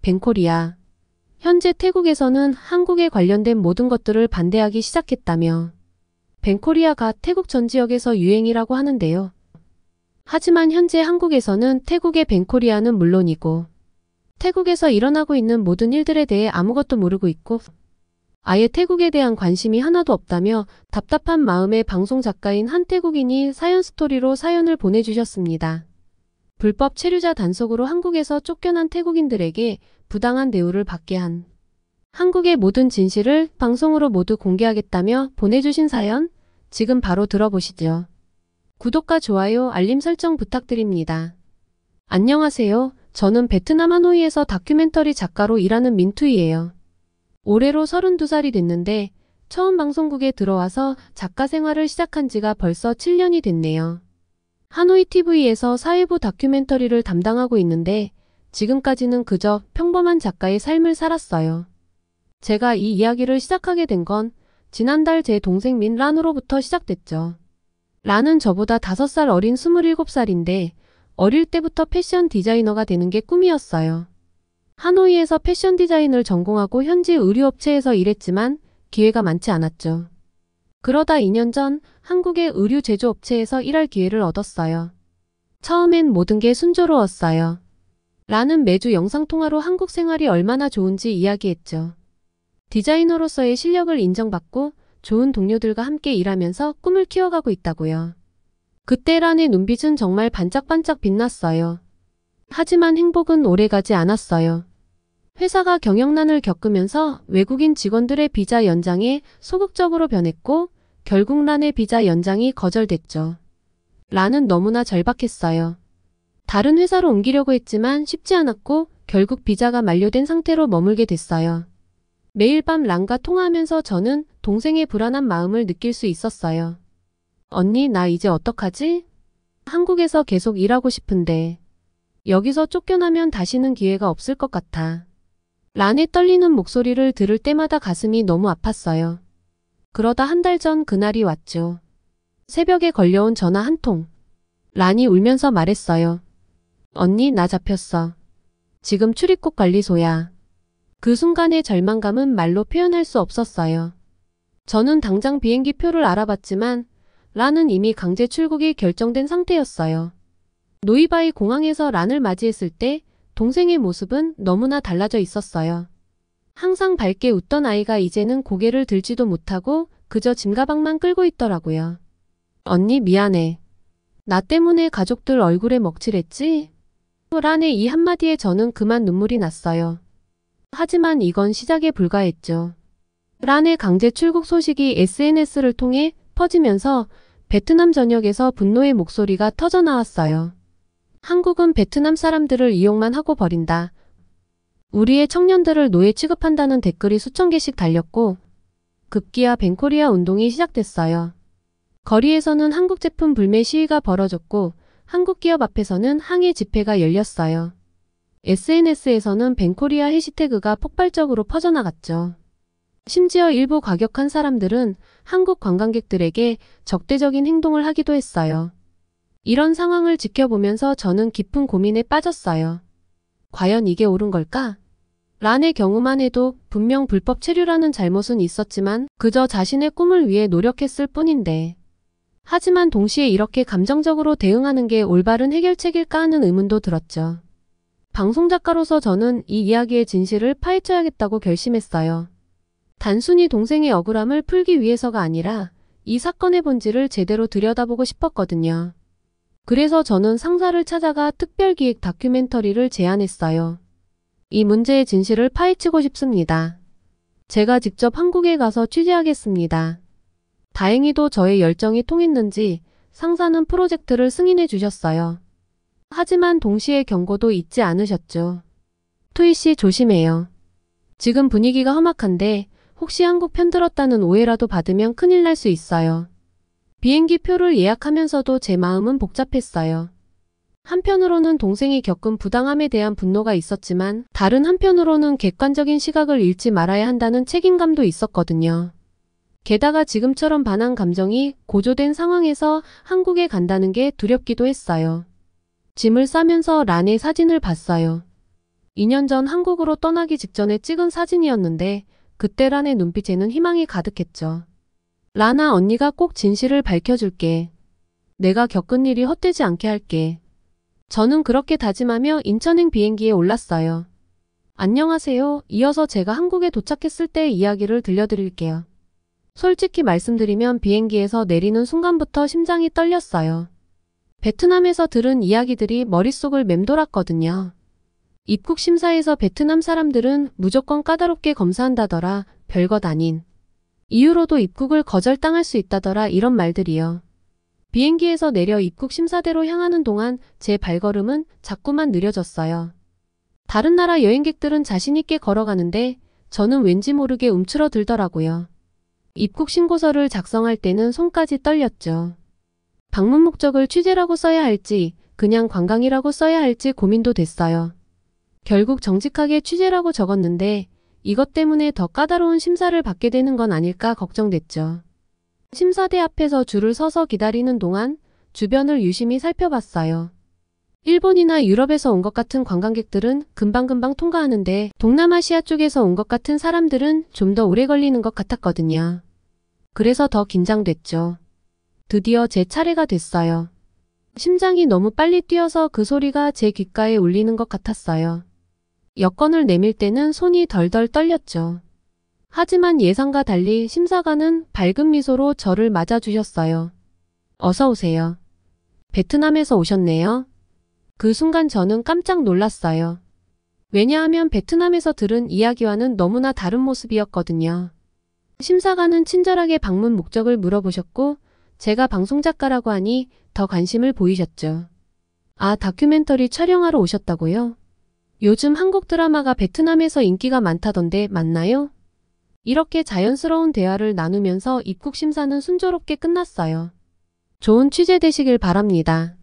벤코리아. 현재 태국에서는 한국에 관련된 모든 것들을 반대하기 시작했다며 벤코리아가 태국 전 지역에서 유행이라고 하는데요. 하지만 현재 한국에서는 태국의 벤코리아는 물론이고 태국에서 일어나고 있는 모든 일들에 대해 아무것도 모르고 있고 아예 태국에 대한 관심이 하나도 없다며 답답한 마음에 방송 작가인 한 태국인이 사연 스토리로 사연을 보내주셨습니다. 불법 체류자 단속으로 한국에서 쫓겨난 태국인들에게 부당한 대우를 받게 한 한국의 모든 진실을 방송으로 모두 공개하겠다며 보내주신 사연 지금 바로 들어보시죠. 구독과 좋아요, 알림 설정 부탁드립니다. 안녕하세요. 저는 베트남 하노이에서 다큐멘터리 작가로 일하는 민투이예요. 올해로 32살이 됐는데 처음 방송국에 들어와서 작가 생활을 시작한 지가 벌써 7년이 됐네요. 하노이 TV에서 사회부 다큐멘터리를 담당하고 있는데 지금까지는 그저 평범한 작가의 삶을 살았어요. 제가 이 이야기를 시작하게 된 건 지난달 제 동생 민 란으로부터 시작됐죠. 란은 저보다 5살 어린 27살인데 어릴 때부터 패션 디자이너가 되는 게 꿈이었어요. 하노이에서 패션 디자인을 전공하고 현지 의류업체에서 일했지만 기회가 많지 않았죠. 그러다 2년 전 한국의 의류 제조업체에서 일할 기회를 얻었어요. 처음엔 모든 게 순조로웠어요. 라는 매주 영상통화로 한국 생활이 얼마나 좋은지 이야기했죠. 디자이너로서의 실력을 인정받고 좋은 동료들과 함께 일하면서 꿈을 키워가고 있다고요. 그때 란의 눈빛은 정말 반짝반짝 빛났어요. 하지만 행복은 오래가지 않았어요. 회사가 경영난을 겪으면서 외국인 직원들의 비자 연장에 소극적으로 변했고 결국 란의 비자 연장이 거절됐죠. 란은 너무나 절박했어요. 다른 회사로 옮기려고 했지만 쉽지 않았고 결국 비자가 만료된 상태로 머물게 됐어요. 매일 밤 란과 통화하면서 저는 동생의 불안한 마음을 느낄 수 있었어요. 언니, 나 이제 어떡하지? 한국에서 계속 일하고 싶은데 여기서 쫓겨나면 다시는 기회가 없을 것 같아. 란의 떨리는 목소리를 들을 때마다 가슴이 너무 아팠어요. 그러다 한 달 전 그날이 왔죠. 새벽에 걸려온 전화 한 통. 란이 울면서 말했어요. 언니, 나 잡혔어. 지금 출입국 관리소야. 그 순간의 절망감은 말로 표현할 수 없었어요. 저는 당장 비행기 표를 알아봤지만 란은 이미 강제 출국이 결정된 상태였어요. 노이바이 공항에서 란을 맞이했을 때 동생의 모습은 너무나 달라져 있었어요. 항상 밝게 웃던 아이가 이제는 고개를 들지도 못하고 그저 짐가방만 끌고 있더라고요. 언니, 미안해. 나 때문에 가족들 얼굴에 먹칠했지? 란의 이 한마디에 저는 그만 눈물이 났어요. 하지만 이건 시작에 불과했죠. 란의 강제 출국 소식이 SNS를 통해 퍼지면서 베트남 전역에서 분노의 목소리가 터져나왔어요. 한국은 베트남 사람들을 이용만 하고 버린다. 우리의 청년들을 노예 취급한다는 댓글이 수천 개씩 달렸고 급기야 벤코리아 운동이 시작됐어요. 거리에서는 한국 제품 불매 시위가 벌어졌고 한국 기업 앞에서는 항해 집회가 열렸어요. SNS에서는 벤코리아 해시태그가 폭발적으로 퍼져나갔죠. 심지어 일부 과격한 사람들은 한국 관광객들에게 적대적인 행동을 하기도 했어요. 이런 상황을 지켜보면서 저는 깊은 고민에 빠졌어요. 과연 이게 옳은 걸까? 란의 경우만 해도 분명 불법 체류라는 잘못은 있었지만 그저 자신의 꿈을 위해 노력했을 뿐인데. 하지만 동시에 이렇게 감정적으로 대응하는 게 올바른 해결책일까 하는 의문도 들었죠. 방송작가로서 저는 이 이야기의 진실을 파헤쳐야겠다고 결심했어요. 단순히 동생의 억울함을 풀기 위해서가 아니라 이 사건의 본질을 제대로 들여다보고 싶었거든요. 그래서 저는 상사를 찾아가 특별기획 다큐멘터리를 제안했어요. 이 문제의 진실을 파헤치고 싶습니다. 제가 직접 한국에 가서 취재하겠습니다. 다행히도 저의 열정이 통했는지 상사는 프로젝트를 승인해 주셨어요. 하지만 동시에 경고도 잊지 않으셨죠. 투이 씨, 조심해요. 지금 분위기가 험악한데 혹시 한국 편들었다는 오해라도 받으면 큰일 날 수 있어요. 비행기 표를 예약하면서도 제 마음은 복잡했어요. 한편으로는 동생이 겪은 부당함에 대한 분노가 있었지만 다른 한편으로는 객관적인 시각을 잃지 말아야 한다는 책임감도 있었거든요. 게다가 지금처럼 반한 감정이 고조된 상황에서 한국에 간다는 게 두렵기도 했어요. 짐을 싸면서 란의 사진을 봤어요. 2년 전 한국으로 떠나기 직전에 찍은 사진이었는데 그때 란의 눈빛에는 희망이 가득했죠. 라나 언니가 꼭 진실을 밝혀줄게. 내가 겪은 일이 헛되지 않게 할게. 저는 그렇게 다짐하며 인천행 비행기에 올랐어요. 안녕하세요. 이어서 제가 한국에 도착했을 때의 이야기를 들려드릴게요. 솔직히 말씀드리면 비행기에서 내리는 순간부터 심장이 떨렸어요. 베트남에서 들은 이야기들이 머릿속을 맴돌았거든요. 입국 심사에서 베트남 사람들은 무조건 까다롭게 검사한다더라. 별것 아닌 이유로도 입국을 거절당할 수 있다더라. 이런 말들이요. 비행기에서 내려 입국 심사대로 향하는 동안 제 발걸음은 자꾸만 느려졌어요. 다른 나라 여행객들은 자신있게 걸어가는데 저는 왠지 모르게 움츠러들더라고요. 입국 신고서를 작성할 때는 손까지 떨렸죠. 방문 목적을 취재라고 써야 할지 그냥 관광이라고 써야 할지 고민도 됐어요. 결국 정직하게 취재라고 적었는데 이것 때문에 더 까다로운 심사를 받게 되는 건 아닐까 걱정됐죠. 심사대 앞에서 줄을 서서 기다리는 동안 주변을 유심히 살펴봤어요. 일본이나 유럽에서 온 것 같은 관광객들은 금방금방 통과하는데 동남아시아 쪽에서 온 것 같은 사람들은 좀 더 오래 걸리는 것 같았거든요. 그래서 더 긴장됐죠. 드디어 제 차례가 됐어요. 심장이 너무 빨리 뛰어서 그 소리가 제 귓가에 울리는 것 같았어요. 여권을 내밀 때는 손이 덜덜 떨렸죠. 하지만 예상과 달리 심사관은 밝은 미소로 저를 맞아주셨어요. 어서 오세요. 베트남에서 오셨네요. 그 순간 저는 깜짝 놀랐어요. 왜냐하면 베트남에서 들은 이야기와는 너무나 다른 모습이었거든요. 심사관은 친절하게 방문 목적을 물어보셨고 제가 방송작가라고 하니 더 관심을 보이셨죠. 아, 다큐멘터리 촬영하러 오셨다고요? 요즘 한국 드라마가 베트남에서 인기가 많다던데 맞나요? 이렇게 자연스러운 대화를 나누면서 입국 심사는 순조롭게 끝났어요. 좋은 취재 되시길 바랍니다.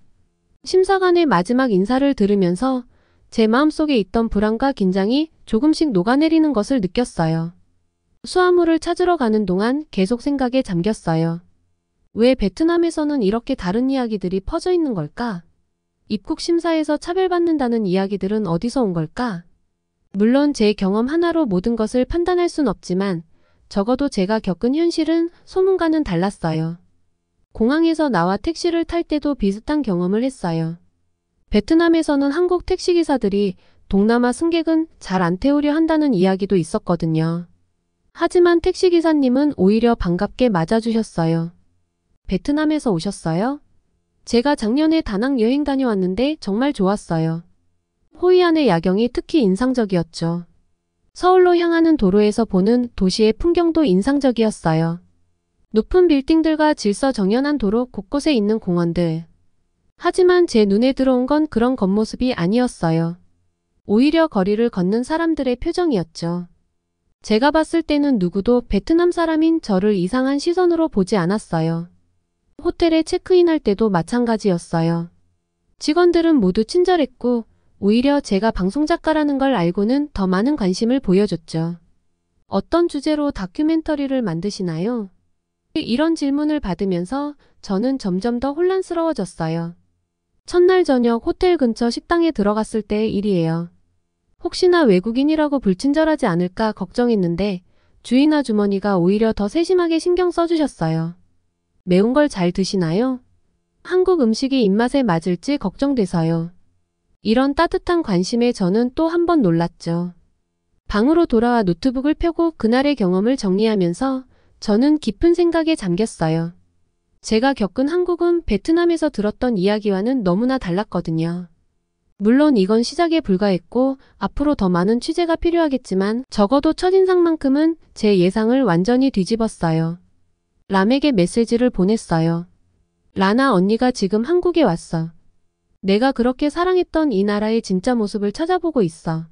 심사관의 마지막 인사를 들으면서 제 마음속에 있던 불안과 긴장이 조금씩 녹아내리는 것을 느꼈어요. 수화물을 찾으러 가는 동안 계속 생각에 잠겼어요. 왜 베트남에서는 이렇게 다른 이야기들이 퍼져 있는 걸까? 입국 심사에서 차별받는다는 이야기들은 어디서 온 걸까? 물론 제 경험 하나로 모든 것을 판단할 순 없지만 적어도 제가 겪은 현실은 소문과는 달랐어요. 공항에서 나와 택시를 탈 때도 비슷한 경험을 했어요. 베트남에서는 한국 택시기사들이 동남아 승객은 잘 안 태우려 한다는 이야기도 있었거든요. 하지만 택시기사님은 오히려 반갑게 맞아주셨어요. 베트남에서 오셨어요? 제가 작년에 다낭 여행 다녀왔는데 정말 좋았어요. 호이안의 야경이 특히 인상적이었죠. 서울로 향하는 도로에서 보는 도시의 풍경도 인상적이었어요. 높은 빌딩들과 질서정연한 도로 곳곳에 있는 공원들. 하지만 제 눈에 들어온 건 그런 겉모습이 아니었어요. 오히려 거리를 걷는 사람들의 표정이었죠. 제가 봤을 때는 누구도 베트남 사람인 저를 이상한 시선으로 보지 않았어요. 호텔에 체크인할 때도 마찬가지였어요. 직원들은 모두 친절했고 오히려 제가 방송작가라는 걸 알고는 더 많은 관심을 보여줬죠. 어떤 주제로 다큐멘터리를 만드시나요? 이런 질문을 받으면서 저는 점점 더 혼란스러워졌어요. 첫날 저녁 호텔 근처 식당에 들어갔을 때의 일이에요. 혹시나 외국인이라고 불친절하지 않을까 걱정했는데 주인 아주머니가 오히려 더 세심하게 신경 써주셨어요. 매운 걸 잘 드시나요? 한국 음식이 입맛에 맞을지 걱정돼서요. 이런 따뜻한 관심에 저는 또 한 번 놀랐죠. 방으로 돌아와 노트북을 펴고 그날의 경험을 정리하면서 저는 깊은 생각에 잠겼어요. 제가 겪은 한국은 베트남에서 들었던 이야기와는 너무나 달랐거든요. 물론 이건 시작에 불과했고 앞으로 더 많은 취재가 필요하겠지만 적어도 첫인상만큼은 제 예상을 완전히 뒤집었어요. 람에게 메시지를 보냈어요. 라나 언니가 지금 한국에 왔어. 내가 그렇게 사랑했던 이 나라의 진짜 모습을 찾아보고 있어.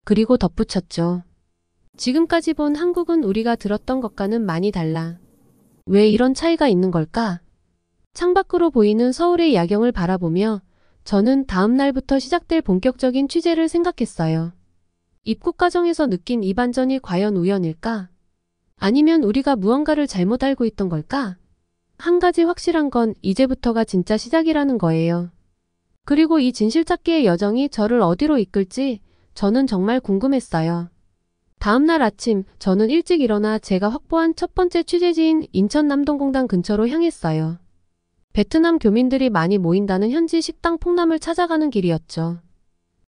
그리고 덧붙였죠. 지금까지 본 한국은 우리가 들었던 것과는 많이 달라. 왜 이런 차이가 있는 걸까? 창밖으로 보이는 서울의 야경을 바라보며 저는 다음 날부터 시작될 본격적인 취재를 생각했어요. 입국 과정에서 느낀 이 반전이 과연 우연일까? 아니면 우리가 무언가를 잘못 알고 있던 걸까? 한 가지 확실한 건 이제부터가 진짜 시작이라는 거예요. 그리고 이 진실 찾기의 여정이 저를 어디로 이끌지 저는 정말 궁금했어요. 다음날 아침 저는 일찍 일어나 제가 확보한 첫 번째 취재지인 인천 남동공단 근처로 향했어요. 베트남 교민들이 많이 모인다는 현지 식당 폭남을 찾아가는 길이었죠.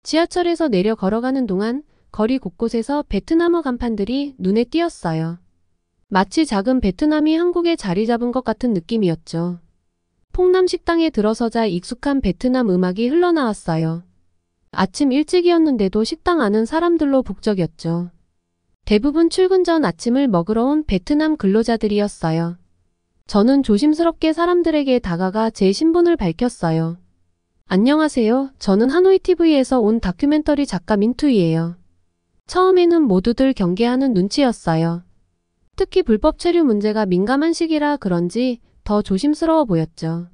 지하철에서 내려 걸어가는 동안 거리 곳곳에서 베트남어 간판들이 눈에 띄었어요. 마치 작은 베트남이 한국에 자리 잡은 것 같은 느낌이었죠. 폭남 식당에 들어서자 익숙한 베트남 음악이 흘러나왔어요. 아침 일찍이었는데도 식당 안은 사람들로 북적였죠. 대부분 출근 전 아침을 먹으러 온 베트남 근로자들이었어요. 저는 조심스럽게 사람들에게 다가가 제 신분을 밝혔어요. 안녕하세요. 저는 하노이TV에서 온 다큐멘터리 작가 민투이예요. 처음에는 모두들 경계하는 눈치였어요. 특히 불법 체류 문제가 민감한 시기라 그런지 더 조심스러워 보였죠.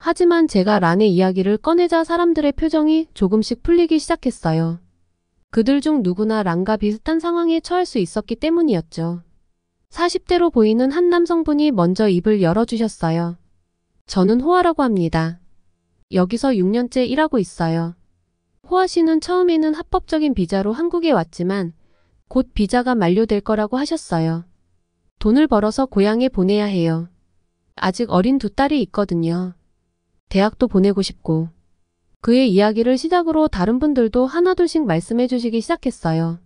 하지만 제가 란의 이야기를 꺼내자 사람들의 표정이 조금씩 풀리기 시작했어요. 그들 중 누구나 란과 비슷한 상황에 처할 수 있었기 때문이었죠. 40대로 보이는 한 남성분이 먼저 입을 열어주셨어요. 저는 호아라고 합니다. 여기서 6년째 일하고 있어요. 호아 씨는 처음에는 합법적인 비자로 한국에 왔지만 곧 비자가 만료될 거라고 하셨어요. 돈을 벌어서 고향에 보내야 해요. 아직 어린 두 딸이 있거든요. 대학도 보내고 싶고. 그의 이야기를 시작으로 다른 분들도 하나둘씩 말씀해 주시기 시작했어요.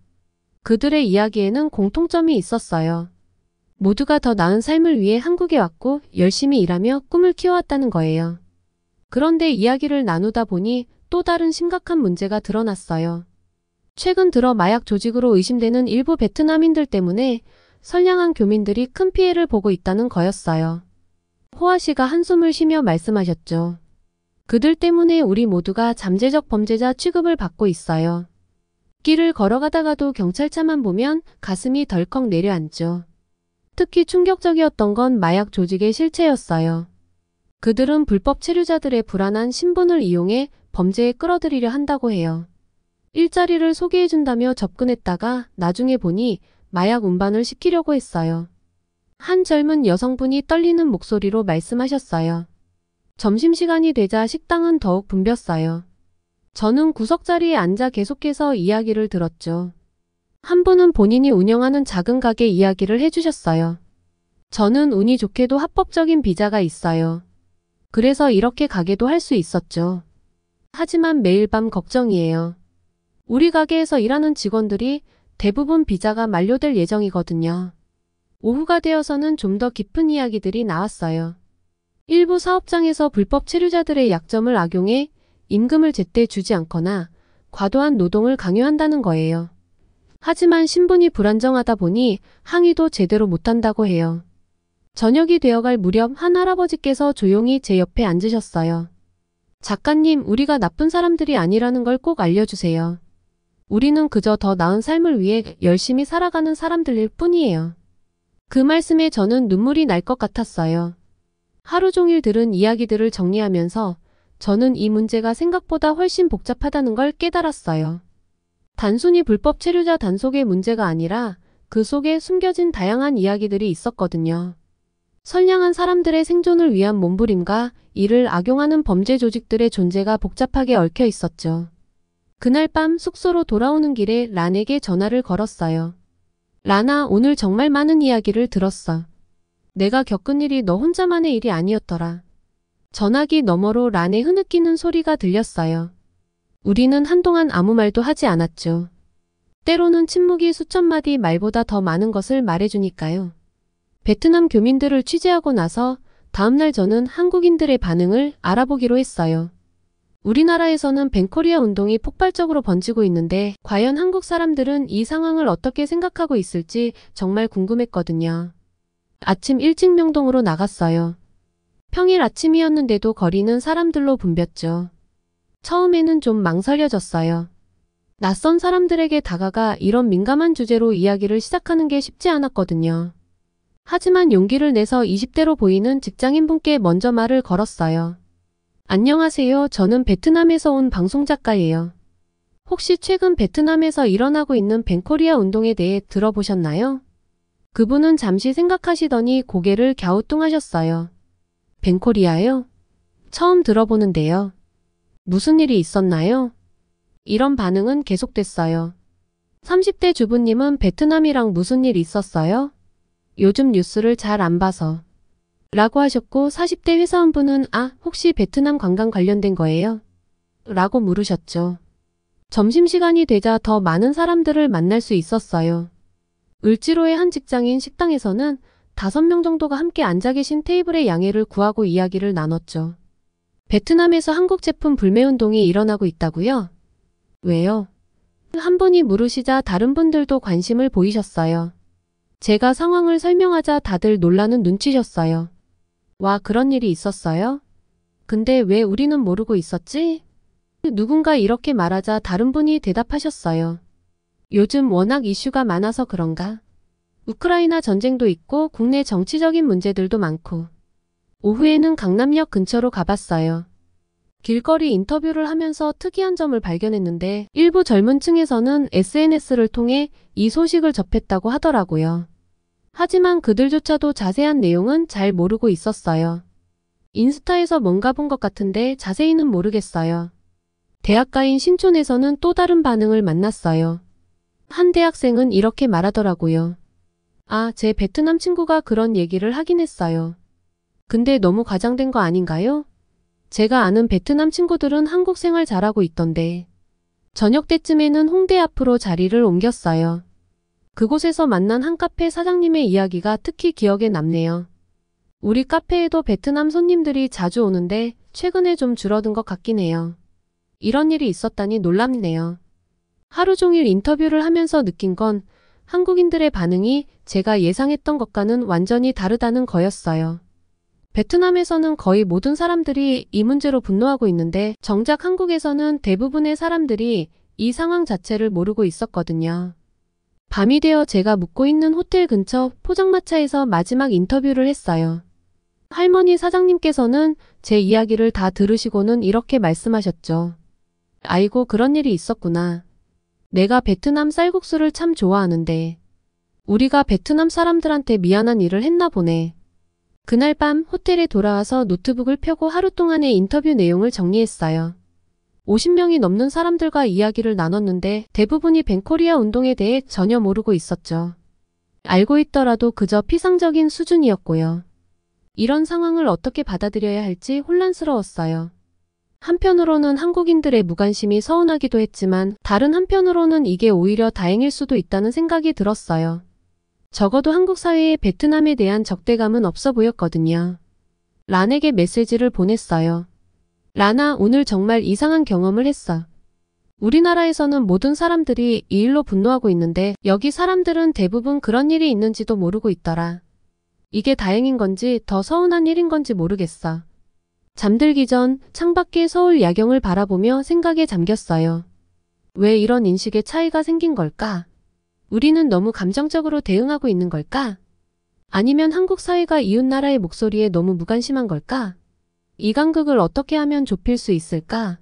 그들의 이야기에는 공통점이 있었어요. 모두가 더 나은 삶을 위해 한국에 왔고 열심히 일하며 꿈을 키워왔다는 거예요. 그런데 이야기를 나누다 보니 또 다른 심각한 문제가 드러났어요. 최근 들어 마약 조직으로 의심되는 일부 베트남인들 때문에 선량한 교민들이 큰 피해를 보고 있다는 거였어요. 호아 씨가 한숨을 쉬며 말씀하셨죠. 그들 때문에 우리 모두가 잠재적 범죄자 취급을 받고 있어요. 길을 걸어가다가도 경찰차만 보면 가슴이 덜컥 내려앉죠. 특히 충격적이었던 건 마약 조직의 실체였어요. 그들은 불법 체류자들의 불안한 신분을 이용해 범죄에 끌어들이려 한다고 해요. 일자리를 소개해준다며 접근했다가 나중에 보니 마약 운반을 시키려고 했어요. 한 젊은 여성분이 떨리는 목소리로 말씀하셨어요. 점심시간이 되자 식당은 더욱 붐볐어요. 저는 구석자리에 앉아 계속해서 이야기를 들었죠. 한 분은 본인이 운영하는 작은 가게 이야기를 해주셨어요. 저는 운이 좋게도 합법적인 비자가 있어요. 그래서 이렇게 가게도 할 수 있었죠. 하지만 매일 밤 걱정이에요. 우리 가게에서 일하는 직원들이 대부분 비자가 만료될 예정이거든요. 오후가 되어서는 좀 더 깊은 이야기들이 나왔어요. 일부 사업장에서 불법 체류자들의 약점을 악용해 임금을 제때 주지 않거나 과도한 노동을 강요한다는 거예요. 하지만 신분이 불안정하다 보니 항의도 제대로 못한다고 해요. 저녁이 되어갈 무렵 한 할아버지께서 조용히 제 옆에 앉으셨어요. 작가님, 우리가 나쁜 사람들이 아니라는 걸 꼭 알려주세요. 우리는 그저 더 나은 삶을 위해 열심히 살아가는 사람들일 뿐이에요. 그 말씀에 저는 눈물이 날 것 같았어요. 하루 종일 들은 이야기들을 정리하면서 저는 이 문제가 생각보다 훨씬 복잡하다는 걸 깨달았어요. 단순히 불법 체류자 단속의 문제가 아니라 그 속에 숨겨진 다양한 이야기들이 있었거든요. 선량한 사람들의 생존을 위한 몸부림과 이를 악용하는 범죄 조직들의 존재가 복잡하게 얽혀 있었죠. 그날 밤 숙소로 돌아오는 길에 란에게 전화를 걸었어요. 란아, 오늘 정말 많은 이야기를 들었어. 내가 겪은 일이 너 혼자만의 일이 아니었더라. 전화기 너머로 란의 흐느끼는 소리가 들렸어요. 우리는 한동안 아무 말도 하지 않았죠. 때로는 침묵이 수천 마디 말보다 더 많은 것을 말해주니까요. 베트남 교민들을 취재하고 나서 다음날 저는 한국인들의 반응을 알아보기로 했어요. 우리나라에서는 벤코리아 운동이 폭발적으로 번지고 있는데 과연 한국 사람들은 이 상황을 어떻게 생각하고 있을지 정말 궁금했거든요. 아침 일찍 명동으로 나갔어요. 평일 아침이었는데도 거리는 사람들로 붐볐죠. 처음에는 좀 망설여졌어요. 낯선 사람들에게 다가가 이런 민감한 주제로 이야기를 시작하는 게 쉽지 않았거든요. 하지만 용기를 내서 20대로 보이는 직장인분께 먼저 말을 걸었어요. 안녕하세요. 저는 베트남에서 온 방송작가예요. 혹시 최근 베트남에서 일어나고 있는 벤코리아 운동에 대해 들어보셨나요? 그분은 잠시 생각하시더니 고개를 갸우뚱하셨어요. 벤코리아요? 처음 들어보는데요. 무슨 일이 있었나요? 이런 반응은 계속됐어요. 30대 주부님은 베트남이랑 무슨 일 있었어요? 요즘 뉴스를 잘 안 봐서. 라고 하셨고 40대 회사원분은 혹시 베트남 관광 관련된 거예요? 라고 물으셨죠. 점심시간이 되자 더 많은 사람들을 만날 수 있었어요. 을지로의 한 직장인 식당에서는 5명 정도가 함께 앉아 계신 테이블의 양해를 구하고 이야기를 나눴죠. 베트남에서 한국 제품 불매운동이 일어나고 있다고요? 왜요? 한 분이 물으시자 다른 분들도 관심을 보이셨어요. 제가 상황을 설명하자 다들 놀라는 눈치셨어요. 와, 그런 일이 있었어요? 근데 왜 우리는 모르고 있었지? 누군가 이렇게 말하자 다른 분이 대답하셨어요. 요즘 워낙 이슈가 많아서 그런가? 우크라이나 전쟁도 있고 국내 정치적인 문제들도 많고. 오후에는 강남역 근처로 가봤어요. 길거리 인터뷰를 하면서 특이한 점을 발견했는데 일부 젊은 층에서는 SNS를 통해 이 소식을 접했다고 하더라고요. 하지만 그들조차도 자세한 내용은 잘 모르고 있었어요. 인스타에서 뭔가 본 것 같은데 자세히는 모르겠어요. 대학가인 신촌에서는 또 다른 반응을 만났어요. 한 대학생은 이렇게 말하더라고요. 제 베트남 친구가 그런 얘기를 하긴 했어요. 근데 너무 과장된 거 아닌가요? 제가 아는 베트남 친구들은 한국 생활 잘하고 있던데. 저녁 때쯤에는 홍대 앞으로 자리를 옮겼어요. 그곳에서 만난 한 카페 사장님의 이야기가 특히 기억에 남네요. 우리 카페에도 베트남 손님들이 자주 오는데 최근에 좀 줄어든 것 같긴 해요. 이런 일이 있었다니 놀랍네요. 하루 종일 인터뷰를 하면서 느낀 건 한국인들의 반응이 제가 예상했던 것과는 완전히 다르다는 거였어요. 베트남에서는 거의 모든 사람들이 이 문제로 분노하고 있는데 정작 한국에서는 대부분의 사람들이 이 상황 자체를 모르고 있었거든요. 밤이 되어 제가 묵고 있는 호텔 근처 포장마차에서 마지막 인터뷰를 했어요. 할머니 사장님께서는 제 이야기를 다 들으시고는 이렇게 말씀하셨죠. 아이고, 그런 일이 있었구나. 내가 베트남 쌀국수를 참 좋아하는데 우리가 베트남 사람들한테 미안한 일을 했나 보네. 그날 밤 호텔에 돌아와서 노트북을 펴고 하루 동안의 인터뷰 내용을 정리했어요. 50명이 넘는 사람들과 이야기를 나눴는데 대부분이 벤코리아 운동에 대해 전혀 모르고 있었죠. 알고 있더라도 그저 피상적인 수준이었고요. 이런 상황을 어떻게 받아들여야 할지 혼란스러웠어요. 한편으로는 한국인들의 무관심이 서운하기도 했지만 다른 한편으로는 이게 오히려 다행일 수도 있다는 생각이 들었어요. 적어도 한국 사회에 베트남에 대한 적대감은 없어 보였거든요. 란에게 메시지를 보냈어요. 란아, 오늘 정말 이상한 경험을 했어. 우리나라에서는 모든 사람들이 이 일로 분노하고 있는데 여기 사람들은 대부분 그런 일이 있는지도 모르고 있더라. 이게 다행인 건지 더 서운한 일인 건지 모르겠어. 잠들기 전 창밖의 서울 야경을 바라보며 생각에 잠겼어요. 왜 이런 인식의 차이가 생긴 걸까? 우리는 너무 감정적으로 대응하고 있는 걸까? 아니면 한국 사회가 이웃나라의 목소리에 너무 무관심한 걸까? 이 간극을 어떻게 하면 좁힐 수 있을까?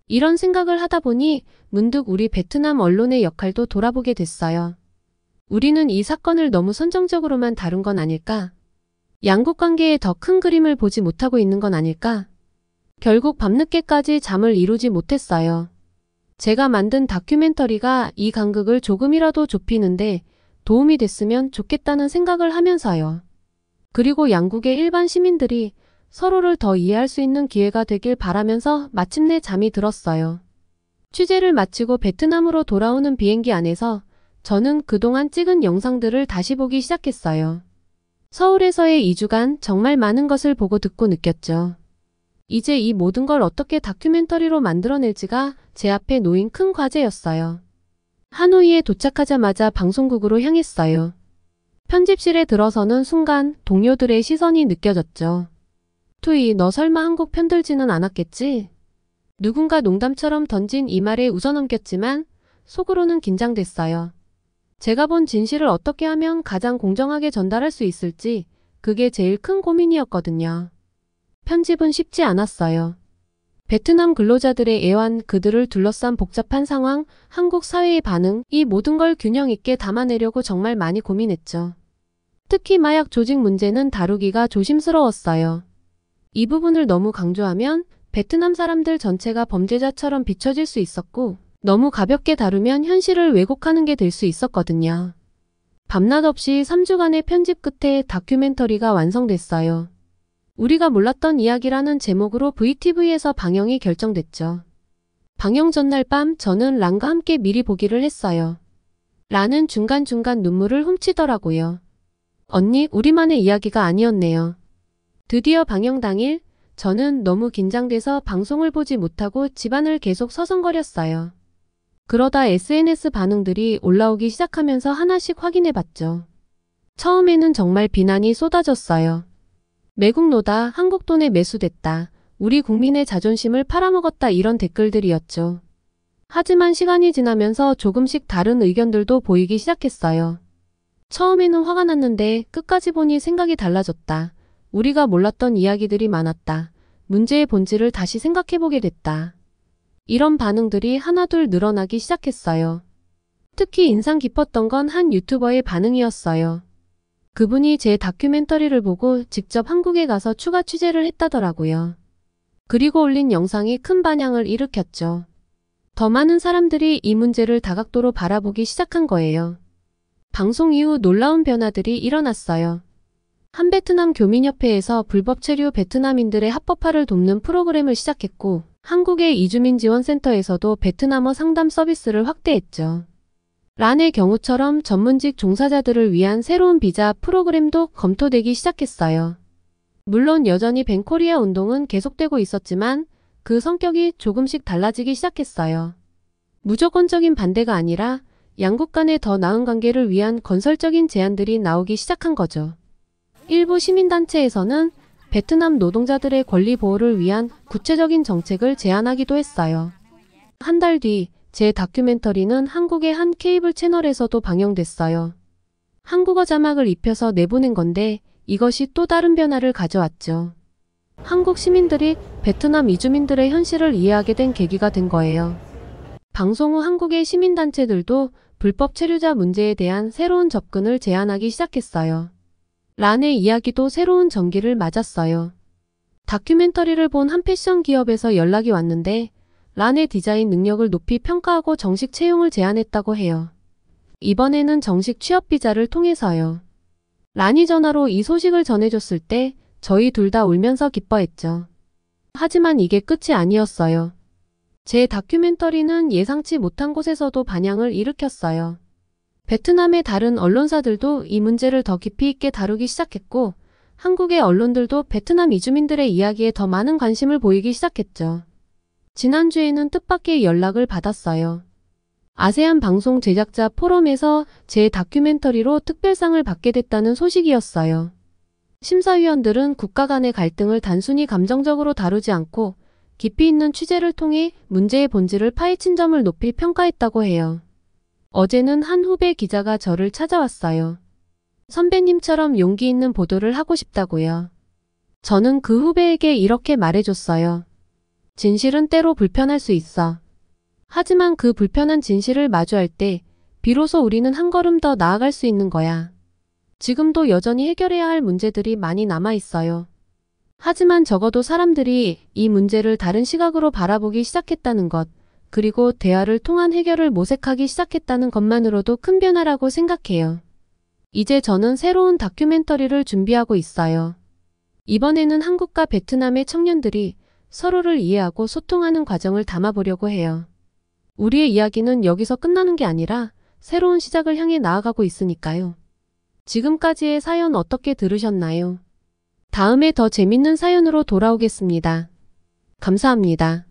이런 생각을 하다 보니 문득 우리 베트남 언론의 역할도 돌아보게 됐어요. 우리는 이 사건을 너무 선정적으로만 다룬 건 아닐까? 양국 관계의 더 큰 그림을 보지 못하고 있는 건 아닐까? 결국 밤늦게까지 잠을 이루지 못했어요. 제가 만든 다큐멘터리가 이 간극을 조금이라도 좁히는데 도움이 됐으면 좋겠다는 생각을 하면서요. 그리고 양국의 일반 시민들이 서로를 더 이해할 수 있는 기회가 되길 바라면서 마침내 잠이 들었어요. 취재를 마치고 베트남으로 돌아오는 비행기 안에서 저는 그동안 찍은 영상들을 다시 보기 시작했어요. 서울에서의 2주간 정말 많은 것을 보고 듣고 느꼈죠. 이제 이 모든 걸 어떻게 다큐멘터리로 만들어낼지가 제 앞에 놓인 큰 과제였어요. 하노이에 도착하자마자 방송국으로 향했어요. 편집실에 들어서는 순간 동료들의 시선이 느껴졌죠. 투이, 너 설마 한국 편들지는 않았겠지? 누군가 농담처럼 던진 이 말에 웃어넘겼지만 속으로는 긴장됐어요. 제가 본 진실을 어떻게 하면 가장 공정하게 전달할 수 있을지 그게 제일 큰 고민이었거든요. 편집은 쉽지 않았어요. 베트남 근로자들의 애환, 그들을 둘러싼 복잡한 상황, 한국 사회의 반응, 이 모든 걸 균형 있게 담아내려고 정말 많이 고민했죠. 특히 마약 조직 문제는 다루기가 조심스러웠어요. 이 부분을 너무 강조하면 베트남 사람들 전체가 범죄자처럼 비춰질 수 있었고 너무 가볍게 다루면 현실을 왜곡하는 게 될 수 있었거든요. 밤낮 없이 3주간의 편집 끝에 다큐멘터리가 완성됐어요. 우리가 몰랐던 이야기라는 제목으로 VTV에서 방영이 결정됐죠. 방영 전날 밤 저는 란과 함께 미리 보기를 했어요. 란은 중간중간 눈물을 훔치더라고요. 언니, 우리만의 이야기가 아니었네요. 드디어 방영 당일 저는 너무 긴장돼서 방송을 보지 못하고 집안을 계속 서성거렸어요. 그러다 SNS 반응들이 올라오기 시작하면서 하나씩 확인해봤죠. 처음에는 정말 비난이 쏟아졌어요. 매국노다, 한국 돈에 매수됐다, 우리 국민의 자존심을 팔아먹었다 이런 댓글들이었죠. 하지만 시간이 지나면서 조금씩 다른 의견들도 보이기 시작했어요. 처음에는 화가 났는데 끝까지 보니 생각이 달라졌다. 우리가 몰랐던 이야기들이 많았다. 문제의 본질을 다시 생각해보게 됐다. 이런 반응들이 하나둘 늘어나기 시작했어요. 특히 인상 깊었던 건 한 유튜버의 반응이었어요. 그분이 제 다큐멘터리를 보고 직접 한국에 가서 추가 취재를 했다더라고요. 그리고 올린 영상이 큰 반향을 일으켰죠. 더 많은 사람들이 이 문제를 다각도로 바라보기 시작한 거예요. 방송 이후 놀라운 변화들이 일어났어요. 한 베트남 교민협회에서 불법 체류 베트남인들의 합법화를 돕는 프로그램을 시작했고, 한국의 이주민 지원센터에서도 베트남어 상담 서비스를 확대했죠. 란의 경우처럼 전문직 종사자들을 위한 새로운 비자 프로그램도 검토되기 시작했어요. 물론 여전히 벤코리아 운동은 계속되고 있었지만 그 성격이 조금씩 달라지기 시작했어요. 무조건적인 반대가 아니라 양국 간의 더 나은 관계를 위한 건설적인 제안들이 나오기 시작한 거죠. 일부 시민단체에서는 베트남 노동자들의 권리 보호를 위한 구체적인 정책을 제안하기도 했어요. 한 달 뒤 제 다큐멘터리는 한국의 한 케이블 채널에서도 방영됐어요. 한국어 자막을 입혀서 내보낸 건데 이것이 또 다른 변화를 가져왔죠. 한국 시민들이 베트남 이주민들의 현실을 이해하게 된 계기가 된 거예요. 방송 후 한국의 시민단체들도 불법 체류자 문제에 대한 새로운 접근을 제안하기 시작했어요. 란의 이야기도 새로운 전기를 맞았어요. 다큐멘터리를 본 한 패션 기업에서 연락이 왔는데 란의 디자인 능력을 높이 평가하고 정식 채용을 제안했다고 해요. 이번에는 정식 취업 비자를 통해서요. 란이 전화로 이 소식을 전해줬을 때 저희 둘 다 울면서 기뻐했죠. 하지만 이게 끝이 아니었어요. 제 다큐멘터리는 예상치 못한 곳에서도 반향을 일으켰어요. 베트남의 다른 언론사들도 이 문제를 더 깊이 있게 다루기 시작했고, 한국의 언론들도 베트남 이주민들의 이야기에 더 많은 관심을 보이기 시작했죠. 지난주에는 뜻밖의 연락을 받았어요. 아세안 방송 제작자 포럼에서 제 다큐멘터리로 특별상을 받게 됐다는 소식이었어요. 심사위원들은 국가 간의 갈등을 단순히 감정적으로 다루지 않고 깊이 있는 취재를 통해 문제의 본질을 파헤친 점을 높이 평가했다고 해요. 어제는 한 후배 기자가 저를 찾아왔어요. 선배님처럼 용기 있는 보도를 하고 싶다고요. 저는 그 후배에게 이렇게 말해줬어요. 진실은 때로 불편할 수 있어. 하지만 그 불편한 진실을 마주할 때 비로소 우리는 한 걸음 더 나아갈 수 있는 거야. 지금도 여전히 해결해야 할 문제들이 많이 남아 있어요. 하지만 적어도 사람들이 이 문제를 다른 시각으로 바라보기 시작했다는 것, 그리고 대화를 통한 해결을 모색하기 시작했다는 것만으로도 큰 변화라고 생각해요. 이제 저는 새로운 다큐멘터리를 준비하고 있어요. 이번에는 한국과 베트남의 청년들이 서로를 이해하고 소통하는 과정을 담아보려고 해요. 우리의 이야기는 여기서 끝나는 게 아니라 새로운 시작을 향해 나아가고 있으니까요. 지금까지의 사연 어떻게 들으셨나요? 다음에 더 재밌는 사연으로 돌아오겠습니다. 감사합니다.